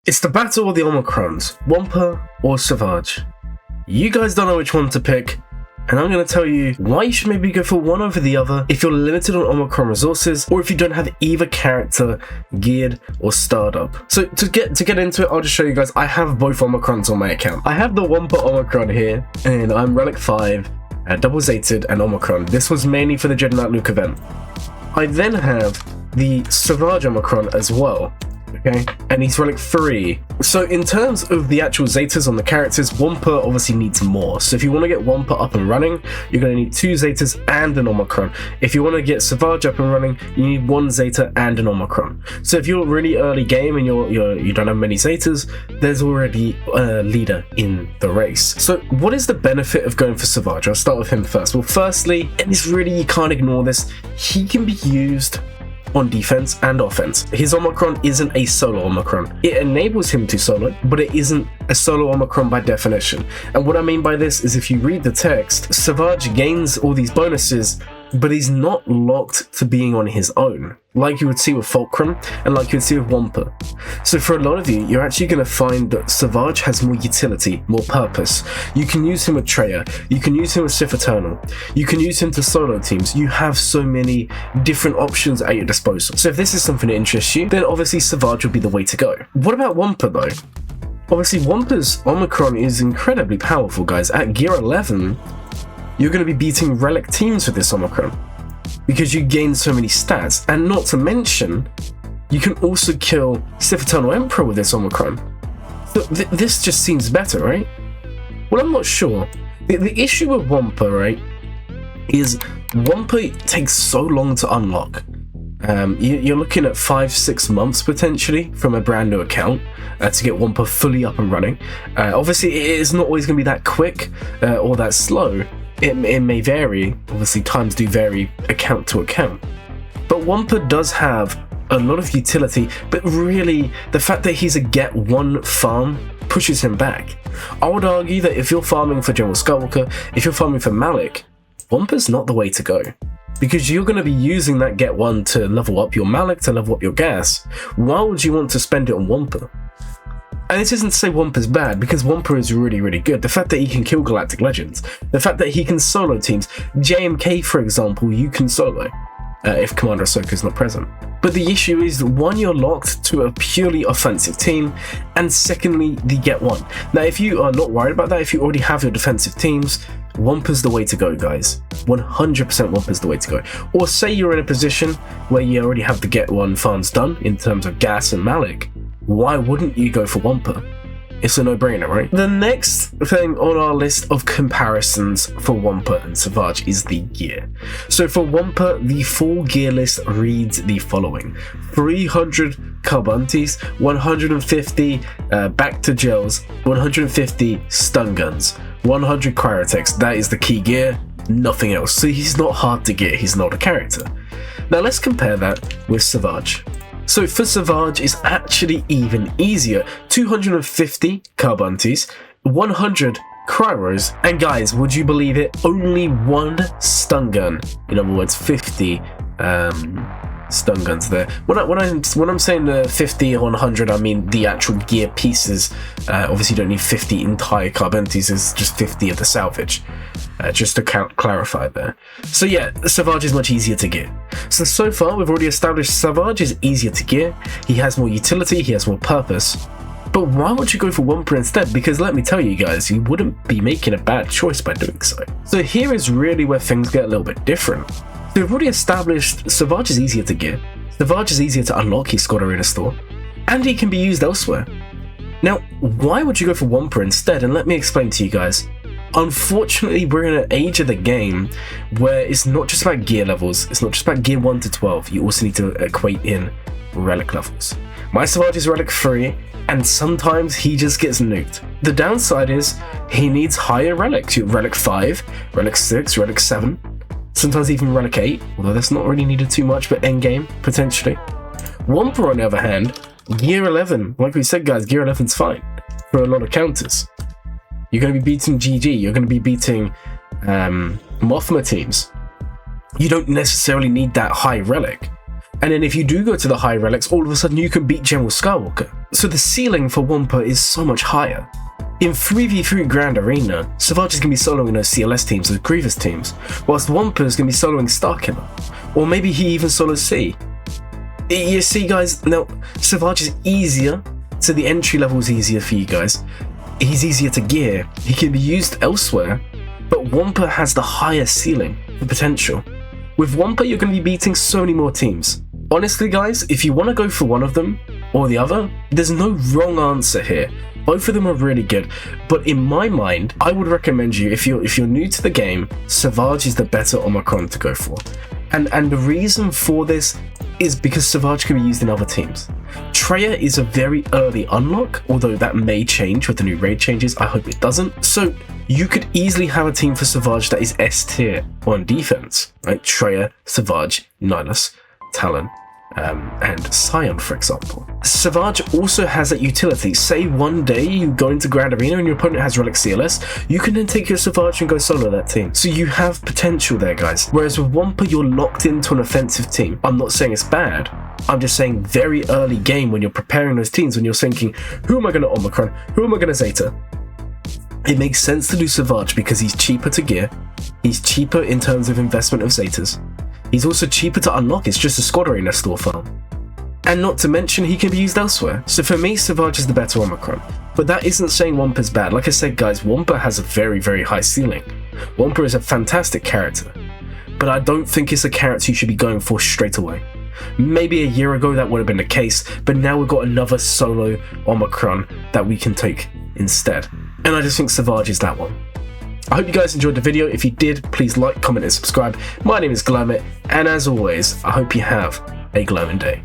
It's the battle of the Omicrons, Wampa or Savage. You guys don't know which one to pick, and I'm going to tell you why you should maybe go for one over the other if you're limited on Omicron resources, or if you don't have either character geared or starred up. So to get into it, I'll just show you guys, I have both Omicrons on my account. I have the Wampa Omicron here, and I'm Relic 5, double Zeta and Omicron. This was mainly for the Jedi Knight Luke event. I then have the Savage Omicron as well. Okay, and he's Relic 3. So in terms of the actual Zetas on the characters, Wampa obviously needs more. So if you want to get Wampa up and running, you're going to need 2 Zetas and an Omicron. If you want to get Savage up and running, you need 1 Zeta and an Omicron. So if you're really early game and you don't have many Zetas, there's already a leader in the race. So what is the benefit of going for Savage? I'll start with him first. Well, firstly, and this really, you can't ignore this, he can be used on defense and offense. His Omicron isn't a solo Omicron. It enables him to solo, but it isn't a solo Omicron by definition. And what I mean by this is, if you read the text, Savage gains all these bonuses, but he's not locked to being on his own, like you would see with Fulcrum and like you would see with Wampa. So for a lot of you, you're actually going to find that Savage has more utility, more purpose. You can use him with Treya, you can use him with Sith Eternal, you can use him to solo teams. You have so many different options at your disposal. So if this is something that interests you, then obviously Savage would be the way to go. What about Wampa though? Obviously Wampa's Omicron is incredibly powerful, guys. At gear 11, you're going to be beating Relic teams with this Omicron because you gain so many stats, and not to mention, you can also kill Sith Eternal Emperor with this Omicron. So this just seems better, right? Well, I'm not sure. The issue with Wampa, right, is Wampa takes so long to unlock. You're looking at 5-6 months potentially from a brand new account to get Wampa fully up and running. Obviously, it is not always going to be that quick or that slow. It may vary. Obviously, times do vary account to account. But Wampa does have a lot of utility, but really, the fact that he's a get one farm pushes him back. I would argue that if you're farming for General Skywalker, if you're farming for Malik, Wampa's not the way to go, because you're going to be using that get one to level up your Malik, to level up your gas. Why would you want to spend it on Wampa? And this isn't to say Wampa's bad, because Wampa is really, really good. The fact that he can kill Galactic Legends, the fact that he can solo teams, JMK for example, you can solo if Commander Ahsoka is not present. But the issue is, one, you're locked to a purely offensive team, and secondly, the get one. Now, if you are not worried about that, if you already have your defensive teams, Wampa's the way to go, guys. 100% Wampa's the way to go. Or say you're in a position where you already have the get one farms done in terms of gas and Malik. Why wouldn't you go for Wampa? It's a no-brainer, right? The next thing on our list of comparisons for Wampa and Savage is the gear. So for Wampa, the full gear list reads the following: 300 Carbunties, 150 back to gels, 150 stun guns, 100 cryotechs. That is the key gear, nothing else. So he's not hard to get, he's not a character. Now let's compare that with Savage. So for Savage, it's actually even easier. 250 Carbunties, 100 Cryos, and guys, would you believe it, only 1 stun gun. In other words, 50 stun guns there. When I'm saying 50 or 100, I mean the actual gear pieces. Obviously, you don't need 50 entire Carbunties, it's just 50 of the salvage. Just to clarify there. So yeah, Savage is much easier to get. So far, we've already established Savage is easier to get. He has more utility, he has more purpose. But why would you go for Wampa instead? Because let me tell you guys, you wouldn't be making a bad choice by doing so. So here is really where things get a little bit different. So we've already established Savage is easier to get. Savage is easier to unlock his Squad Arena store. And he can be used elsewhere. Now, why would you go for Wampa instead? And let me explain to you guys. Unfortunately, we're in an age of the game where it's not just about gear levels, it's not just about gear 1 to 12, you also need to equate in relic levels. My Savage is relic 3, and sometimes he just gets nuked. The downside is, he needs higher relics, relic 5, relic 6, relic 7, sometimes even relic 8, although that's not really needed too much, but endgame, potentially. Wampa, on the other hand, gear 11, like we said guys, gear 11's fine for a lot of counters. You're going to be beating GG, you're going to be beating Mothma teams. You don't necessarily need that high relic. And then if you do go to the high relics, all of a sudden you can beat General Skywalker. So the ceiling for Wampa is so much higher. In 3v3 Grand Arena, Savage is going to be soloing those CLS teams, those Grievous teams, whilst Wampa is going to be soloing Starkiller. Or maybe he even solos C. You see guys, now Savage is easier, so the entry level is easier for you guys. He's easier to gear, he can be used elsewhere, but Wampa has the higher ceiling, the potential. With Wampa you're going to be beating so many more teams. Honestly guys, if you want to go for one of them or the other, there's no wrong answer here. Both of them are really good, but in my mind, I would recommend you, if you're new to the game, Savage is the better Omicron to go for. And the reason for this is because Savage can be used in other teams. Traya is a very early unlock, although that may change with the new raid changes, I hope it doesn't. So you could easily have a team for Savage that is S tier on defense, right? Traya, Savage, Nihilus, Talon, and Scion, for example. Savage also has that utility. Say one day you go into Grand Arena and your opponent has Relic CLS, you can then take your Savage and go solo that team. So you have potential there, guys. Whereas with Wampa, you're locked into an offensive team. I'm not saying it's bad. I'm just saying very early game when you're preparing those teams, when you're thinking, who am I going to Omicron? Who am I going to Zeta? It makes sense to do Savage because he's cheaper to gear. He's cheaper in terms of investment of Zetas. He's also cheaper to unlock, it's just a squad arena store farm. And not to mention, he can be used elsewhere. So for me, Savage is the better Omicron. But that isn't saying Wampa's bad. Like I said guys, Wampa has a very, very high ceiling. Wampa is a fantastic character. But I don't think it's a character you should be going for straight away. Maybe a year ago that would have been the case, but now we've got another solo Omicron that we can take instead. And I just think Savage is that one. I hope you guys enjoyed the video. If you did, please like, comment and subscribe. My name is Glowmit, and as always, I hope you have a glowing day.